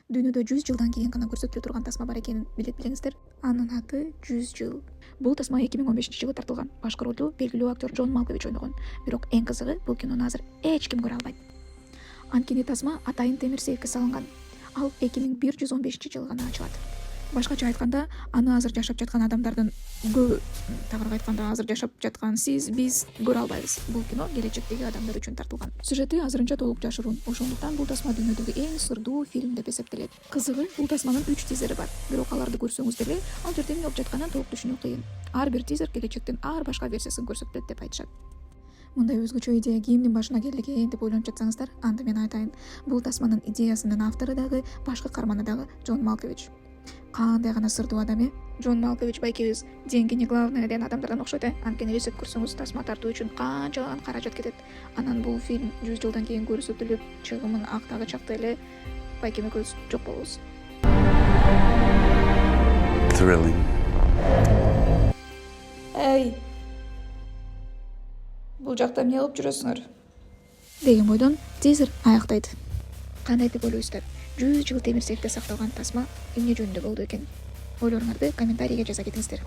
Дүйнөдө 100 жылдан кийин гана көрсөтүлө турган тасма бар экенин билет белеңиздер. Анын аты 100 жыл. Бул тасма 2015-жылы тартылган. Башкы ролду белгилүү актер Джон Малкович ойногон. Бирок эң кызыгы, бул кинону азыр эч ким көрө албайт. Анткени тасма атайын темир сейфке салынган. Ал 2115-жылы гана ачылат. Башкача айтканда, аны азыр жашап жаткан адамдардын тагыраак айтканда, азыр жашап жаткан сиз, биз көрө албайбыз. Бул кино келечектеги адамдар үчүн тартылган. Сюжети азырынча толук жашыруун. Ошондуктан бул тасма дүйнөдөгү эң сырдуу фильм деп эсептелет. Кызыгы, бул тасманын 3 тизери бар. Бирок аларды көрсөңүз деле, ал жерде эмне болуп жатканын толук түшүнүү кыйын. Ар бир тизер келечектин ар башка версиясын көрсөтөт деп айтышат. Мындай өзгөчө идея кимдин башына келди экен деп ойлонуп жатсаңыздар, анда мен айтайын. Бул тасманын идеясынын автору дагы, башкы каарманы дагы Джон Малкович. Кандай гана сырдуу адам э? Джон Малкович байкебиз деньги не главное деген адамдардан окшойт э. Анткени элестетип көрсөңүз, тасма тартуу үчүн канчалаган каражат кетет. Анан бул фильм 100 жылдан кийин көрсөтүлүп, чыгымын актагы чакта эле байкем экөөбүз жок болобуз. Thrilling. Эй, бул жакта эмне кылып жүрөсүңөр? Деген бойдон тизер аяктайт. Кандай деп ойлойсуздар? 100 жыл темир сейфте сакталган тасма эмне жөнүндө болду экен? Ойлоруңарды комментарийге жаза кетиңиздер.